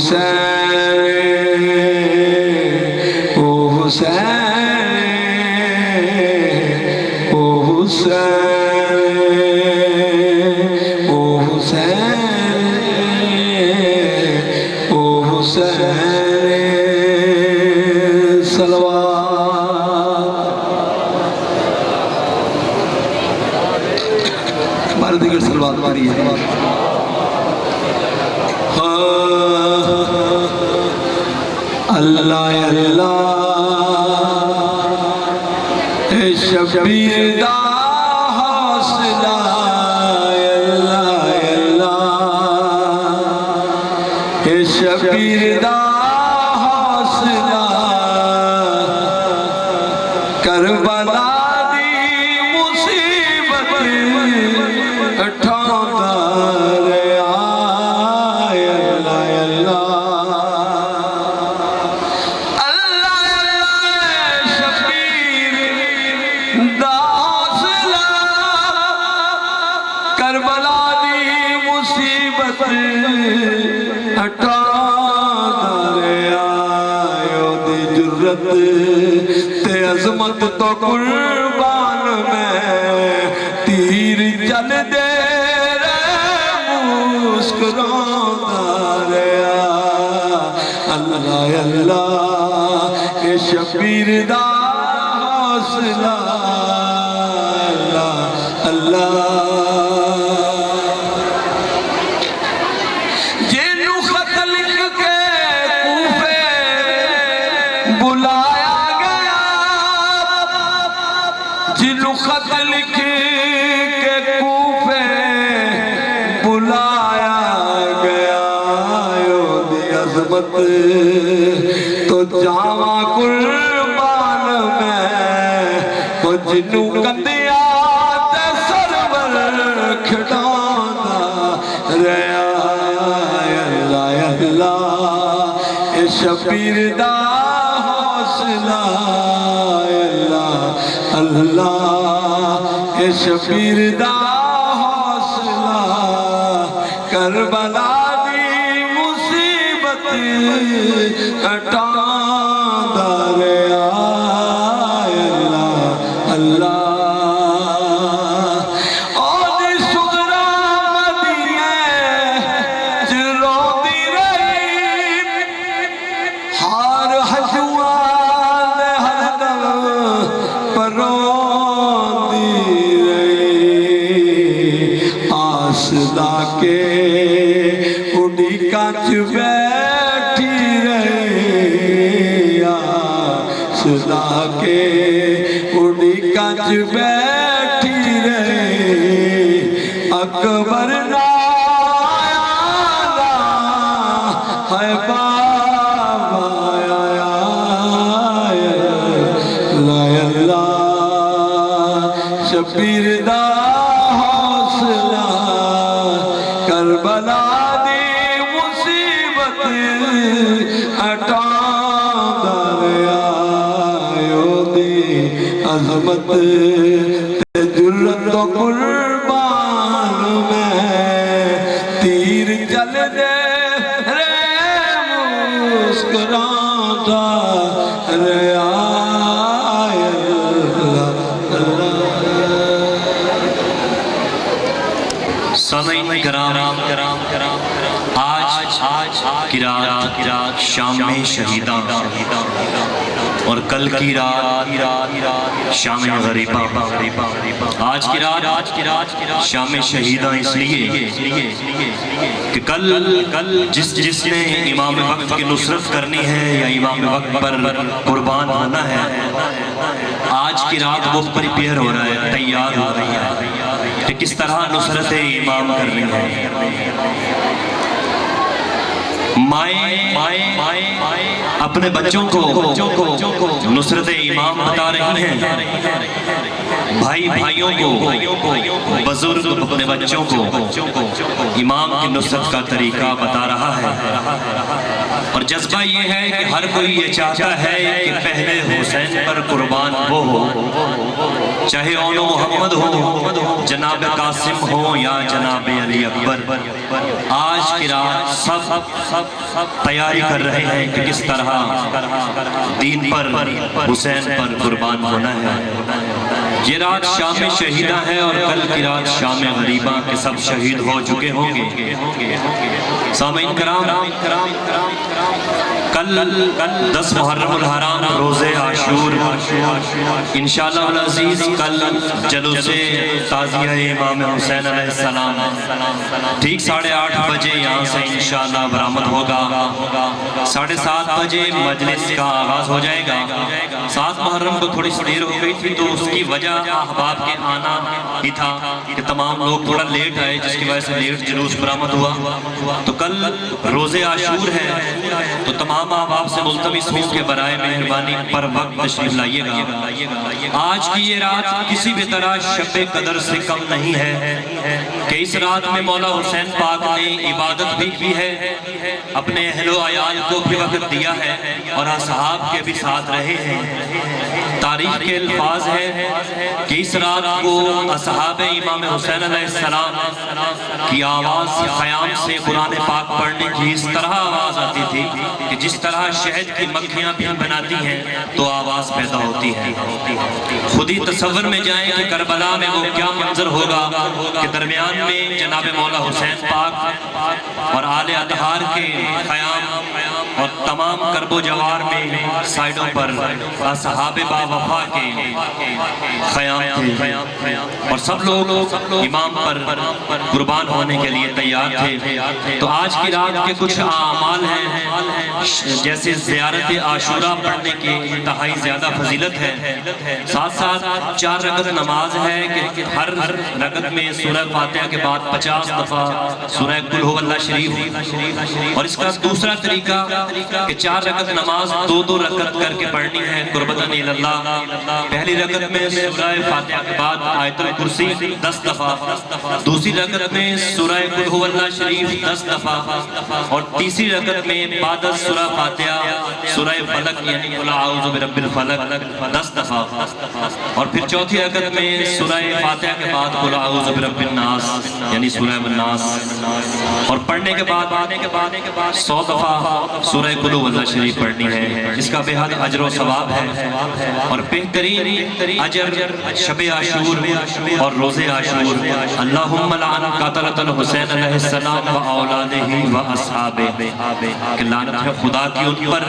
حسین او حسین او حسین او حسین او حسین صلوات ہمارے دیگر صلوات ہماری ہے اللہ اللہ شبیر دا حوصلہ اللہ اللہ شبیر دا حوصلہ کربلا دی مصیبت اٹھاؤں کربلا دی مصیبت ہٹا دریائیو دی جرت تے عظمت تو قربان میں تیر چل دے رہے مسکران دریا اللہ اللہ اے شبیر دا حوصلہ اللہ اللہ بلایا گیا جنہوں خط لکھ کے کوفے بلایا گیا یو دی عظمت تو جاواں قربان میں وہ جنہوں کندیا تے سرور کھڑانا رہا اللہ اللہ اے شبیر دا اللہ اللہ اے شبیر دا حوصلہ کربلا دی مصیبت ہٹا دریا اللہ اللہ آسدا کے اڑی کچ بیٹھی رہی آسدا کے اڑی کچ بیٹھی رہی اکبر نہ آیا ہے بابا آیا اللہ اللہ شبیر دا کربلا دی مصیبت ہٹا دریائیو دی عظمت تے جرت و قربان میں تیر چل دے رہے مسکراتا رہا سامعین کرام آج قرات شام شہیدان اور کل کی رات شام غریبہ آج کی رات شام شہیدان اس لیے کہ کل جس نے امام وقت کی نصرت کرنی ہے یا امام وقت پر قربان ہونا ہے آج کی رات وہ پریپیئر ہو رہا ہے تیار ہو رہی ہے کہ کس طرح نصرت امام کر رہی ہے مائیں اپنے بچوں کو نصرت امام بتا رہی ہیں بھائیوں کو بزرگ اپنے بچوں کو امام کی نصرت کا طریقہ بتا رہا ہے اور جذبہ یہ ہے کہ ہر کوئی یہ چاہتا ہے کہ پہلے حسین پر قربان وہ ہو، چاہے اون و محمد ہو، جناب قاسم ہو یا جناب علی اکبر۔ آج کی رات سب تیاری کر رہے ہیں کہ کس طرح دین پر حسین پر قربان ہونا ہے۔ یہ رات شام شہیدہ ہے اور کل کی رات شام غریبہ کے سب شہید ہو چکے ہوں گے۔ سامعین کرام، کل 10 محرم الحرام روز عاشور، انشاءاللہ العزیز کل جلوس تعزیہ امام حسین علیہ السلام ٹھیک 8:30 بجے یہاں سے انشاءاللہ برآمد ہوگا۔ 7:30 بجے مجلس کا آغاز ہو جائے گا۔ 7 محرم کو تھوڑی سی دیر ہو گئی تھی تو اس کی وجہ احباب کے آنا ہی تھا کہ تمام لوگ تھوڑا لیٹ آئے، جس کی وجہ سے لیٹ جلوس برآمد ہوا۔ تو کل روز عاشور ہے تو تمام احباب سے ملتمس ہوں کہ برائے مہربانی پر وقت تشریف لائیے گا۔ آج کی یہ رات کسی بھی طرح شب قدر سے کم نہیں ہے کہ اس رات میں مولا حسین پاک نے عبادت بھی کی ہے، اپنے اہل و عیال کو بھی وقت دیا ہے اور اصحاب کے بھی ساتھ رہے ہیں۔ تاریخ کے الفاظ ہے کہ اس رات کو اصحاب امام حسین علیہ السلام کی آواز خیام سے قرآن پاک پڑھنے کی اس طرح آواز آتی تھی کہ جس طرح شہد کی مکھیاں بھی بناتی ہیں تو آواز پیدا ہوتی ہے۔ خود ہی تصور میں جائیں کہ کربلا میں وہ کیا منظر ہوگا کہ درمیان میں جناب مولا حسین پاک اور آل اطہار کے خیام اور تمام کرب و جوار میں سائیڈوں پر اصحاب با وفا کے خیام تھے اور سب لوگ امام پر قربان ہونے کے لیے تیار تھے۔ تو آج کی رات کے کچھ اعمال ہیں، جیسے زیارت عاشورہ پڑھنے کی انتہائی زیادہ فضیلت ہے، ساتھ ساتھ 4 رکعت نماز ہے کہ ہر رکعت میں سورہ فاتحہ کے بعد 50 دفعہ سورہ قل هو اللہ شریف، اور اس کا دوسرا طریقہ کہ 4 رکعت نماز 2 رکعت کر کے پڑھنی ہے قربتاً اللہ۔ پہلی رکعت میں سورہ فاتحہ کے بعد آیت الکرسی 10 دفعہ، دوسری رکعت میں سورہ قل هو اللہ شریف 10 دفعہ، اور تیسری رکعت میں بعد سورہ فاتحہ سورہ فلق یعنی قل اعوذ برب الفلق 10 دفعہ، اور پھر چوتھی رکعت میں سورہ فاتحہ کے بعد قل اعوذ برب الناس یعنی سورہ الناس، اور پڑھنے کے بعد 100 دفعہ سورہ قل هو اللہ شریف پڑھنی ہے۔ اس کا بے حد اجر و ثواب ہے اور بہترین اجر شب عاشور اور روز عاشور۔ اللہم لعن قاتلۃ الحسین علیہ السلام و اولادہ و اصحابہ، کہ لعنت ہے خدا کی ان پر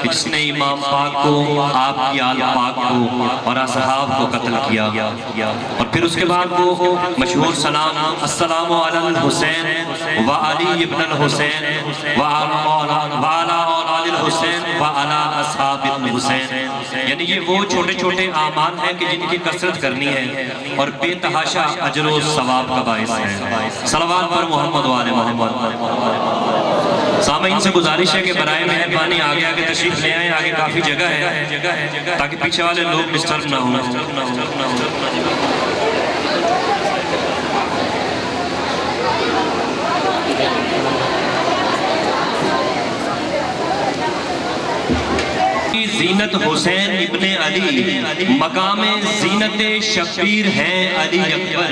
جس نے امام پاک کو، آپ کی آل پاک کو اور اصحاب کو قتل کیا۔ اور پھر اس کے بعد وہ مشہور سلام السلام علی الحسین و علی ابن الحسین و علی اولاد الحسین و علی اصحاب الحسین، یعنی یہ وہ چھوٹے چھوٹے اعمال ہیں کہ جن کی کثرت کرنی ہے اور بے تحاشا اجر و ثواب کا باعث ہے۔ صلوات پر محمد و آل محمد۔ سامعین سے گزارش ہے کہ برائے مہربانی آگے آگے تشریف لے آئیں، آگے کافی جگہ ہے تاکہ پیچھے والے لوگ ڈسٹرب نہ ہوں۔ زینت حسین ابن علی، مقام زینت شبیر ہیں علی اکبر،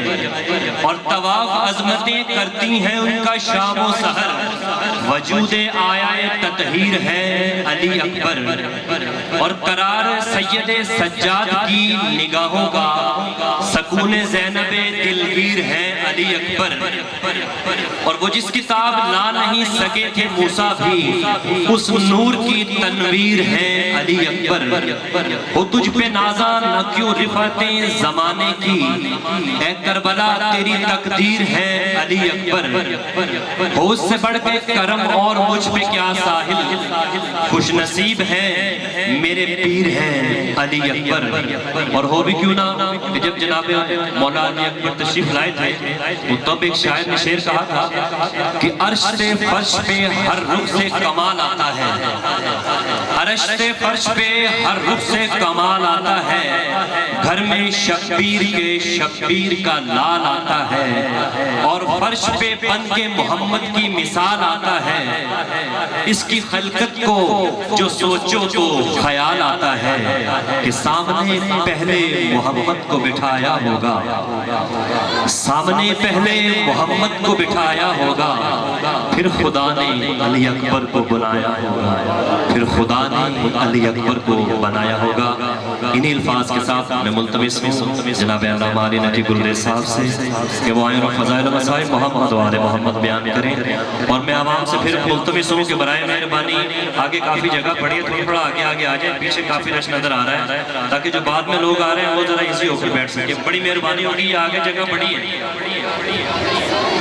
اور طواف عظمتیں کرتی ہیں ان کا شام و سحر، وجود آیا تطہیر ہے علی اکبر، اور قرار سید سجاد کی نگاہوں کا سکون زینب دلگیر ہے علی اکبر، اور وہ جس کتاب لا نہیں سکے تھے موسیٰ بھی اس نور کی تنویر ہے علی اکبر۔ ہو تجھ پہ نازا نہ کیوں رفعتیں زمانے کی، اے کربلا تیری تقدیر ہے علی اکبر، ہو اس سے بڑھ کے کرم اور مجھ پہ کیا ساحل، خوش نصیب ہے میرے پیر ہیں علی اکبر۔ اور ہو بھی کیوں نہ کہ جب جناب مولا علی اکبر تشریف لائے تھے تو تب ایک شاعر نے شعر کہا تھا کہ عرش سے فرش پہ ہر رخ سے کمال آتا ہے، عرش سے فرش پہ ہر رخ سے کمال آتا ہے، گھر میں شبیر کے شبیر کا لال آتا ہے، اور فرش پہ بن کے محمد کی مثال آتا ہے، اس کی خلقت کو جو سوچو تو خیال آتا ہے کہ سامنے پہلے محمد کو بٹھایا ہوگا، سامنے پہلے محمد کو بٹھایا ہوگا، پھر خدا نے علی اکبر کو بلایا ہوگا، پھر خدا نے علی اکبر کو بنایا ہوگا۔ انہی الفاظ کے ساتھ میں ملتمس ہوں جناب علامہ علی نقیب الریز صاحب سے کہ وہ آئین و فضائل و مسائل محمد و آل محمد بیان کریں، اور میں عوام سے پھر ملتمس ہوں کہ برائے مہربانی آگے کافی جگہ پڑی ہے، تھوڑا آگے آگے آ جائیں، پیچھے کافی رش نظر آ رہا ہے تاکہ جو بعد میں لوگ آ رہے ہیں وہ ذرا ایزی ہو کر بیٹھ سکے۔ بڑی مہربانی ہوگی، یہ آگے جگہ پڑی ہے،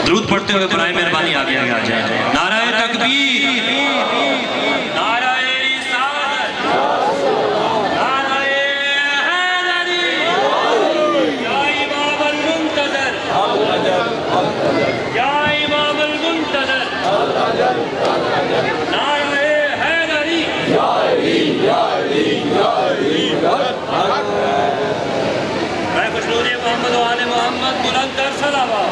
درود پڑھتے ہوئے برائے مہربانی آگے آگے آ جائیں۔ نعرہ تکبیر، نعرہ رسالت، نعرہ حیدری، یا امام المنتظر، یا امام المنتظر، نعرہ حیدری، میں کچھ نور محمد و آل محمد بلند تر صلوات۔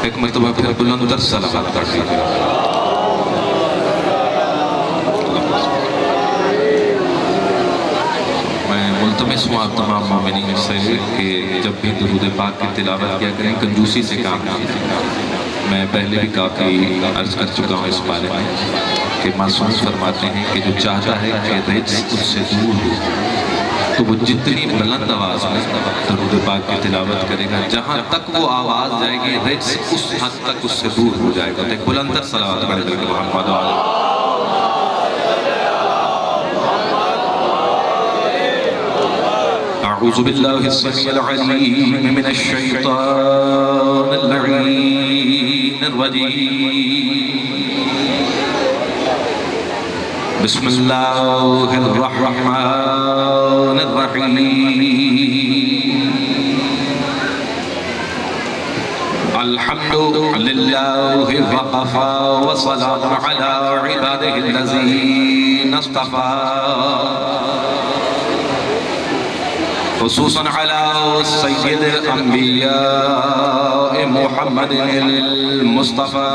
ایک مرتبہ پھر بلند تر صلوات پڑھ لیجیے۔ میں ملتمس ہوں آپ تمام مومنین سے کہ جب بھی درود پاک کی تلاوت کیا کریں کنجوسی سے کام نہ کریں۔ میں پہلے بھی کافی عرض کر چکا ہوں اس بارے میں کہ معصوم فرماتے ہیں کہ جو چاہتا ہے کہ رجس اس سے دور ہو تو وہ جتنی بلند آواز میں درود پاک کی تلاوت کرے گا، جہاں تک وہ آواز جائے گی رجس اس حد تک اس سے دور ہو جائے گا۔ تو ایک بلند تر صلوات پڑھ کر کے محمد علیہ۔ اعوذ باللہ السمیع العلیم من الشیطان اللعین الرجیم، بسم اللہ الرحمن الرحیم، الحمد للہ وقفا وسلام علی عبادہ الذین اصطفا، خصوصاً علی سید الانبیاء محمد المصطفى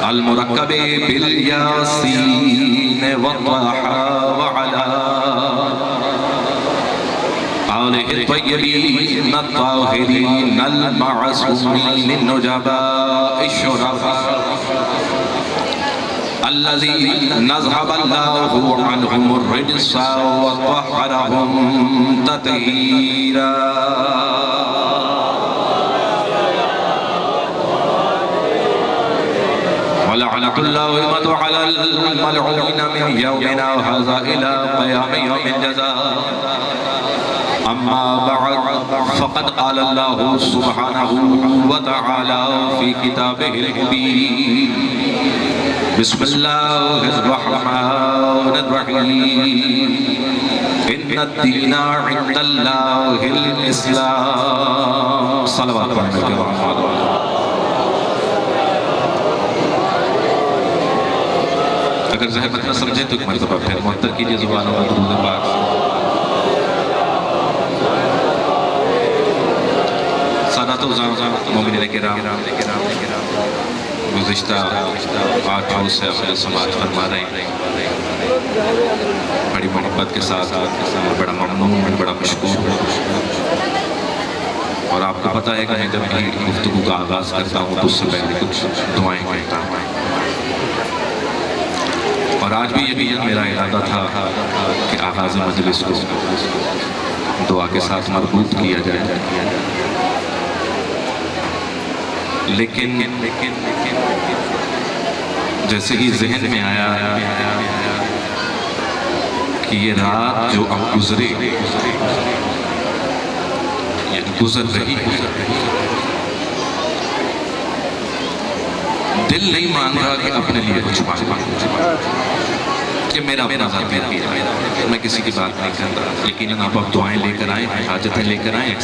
المركب بالياسين والضحى وعلى آله الطيبين الطاهرين المعصومين النجباء الشرفاء الذين نذهب الله عنهم الرجس وطهرهم تطهيرا، ولعنة الله على الملعونين من يومنا هذا إلى قيام يوم الجزاء. أما بعد فقد قال الله سبحانه وتعالى في كتابه المبين: بسم الله الرحمن الرحيم إن الدين عند الله الإسلام. صلوات پڑھنے کے بعد اگر زحمت نہ سمجھے تو ایک مرتبہ پھر معطر کیجئے زبانوں میں درود پاک. سادات و مومنین کرام، گزشتہ 8 روز سے اپنے سماعت فرما رہے ہیں، بڑی محبت کے ساتھ، بڑا ممنون، بڑا مشکور. اور آپ کو پتہ ہے کہ میں جب بھی گفتگو کا آغاز کرتا ہوں تو اس سے پہلے کچھ دعائیں کہتا ہوں، اور آج بھی یہ میرا ارادہ تھا کہ آغاز مجلس کو دعا کے ساتھ مربوط کیا جائے. لیکن جیسے ہی ذہن میں آیا کہ یہ رات جو اب گزرے، یہ گزر رہی، دل نہیں مان رہا کہ اپنے لیے کچھ مانگا کہ میرا اپنا ذات ہے. میں کسی کی بات نہیں کر رہا، لیکن آپ اب دعائیں لے کر آئیں، حاجتیں لے کر آئیں.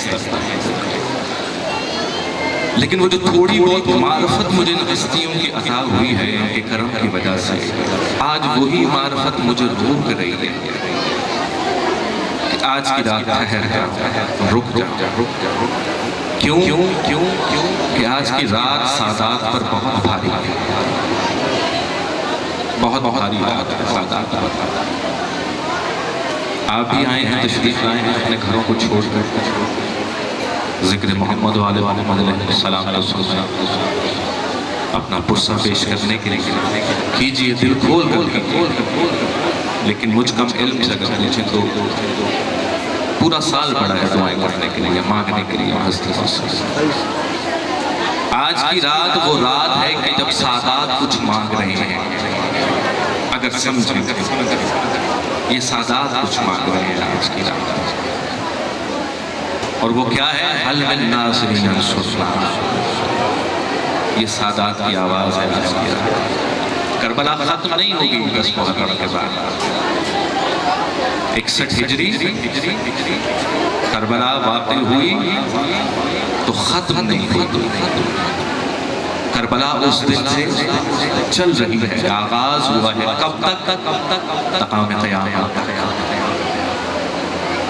لیکن وہ جو تھوڑی بہت معرفت مجھے ان ہستیوں کی عطا ہوئی ہے ان کے کرم کی وجہ سے، آج وہی معرفت مجھے روک رہی ہے کہ آج کی رات ٹھہر جا، رک جا۔ کیوں؟ کہ آج کی رات سادات پر بہت بھاری ہے، بہت بھاری رات ہے سادات پر۔ آپ بھی آئے ہیں، تشریف لائے ہیں اپنے گھروں کو چھوڑ کر ذکر محمد والے محمد علیہ السلام کا سننا، اپنا پرسہ پیش کرنے کے لیے کیجئے، دل کھول کر کیجئے۔ لیکن مجھ کم علم سے اگر پوچھیں تو پورا سال پڑا ہے دعائیں کرنے کے لیے، مانگنے کے لیے ہستی سے۔ آج کی رات وہ رات ہے کہ جب سادات کچھ مانگ رہے ہیں، اگر سمجھیں یہ سادات کچھ مانگ رہے ہیں آج کی رات، اور وہ کیا ہے؟ حل من ناصرین انصرنا، یہ سادات کی آواز ہے آج کی رات۔ کربلا ختم نہیں ہوگی 10 محرم کے بعد، 61 ہجری کربلا واقع ہوئی تو ختم نہیں ہوئی، کربلا اس دن سے چل رہی ہے، آغاز ہوا ہے، کب تک؟ تقام قیامت۔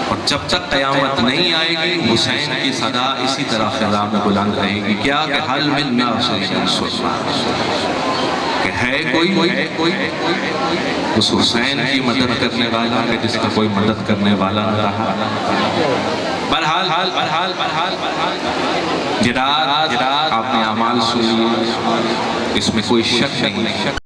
اور جب تک قیامت نہیں آئے گی حسین کی صدا اسی طرح فضا میں بلند رہے گی، کیا کہ حل من ناصرین انصرنا، کہ ہے کوئی اس حسین کی مدد کرنے والا کہ جس کا کوئی مدد کرنے والا نہ رہا۔ برحال جداد آپ نے اعمال سنی، اس میں کوئی شک نہیں۔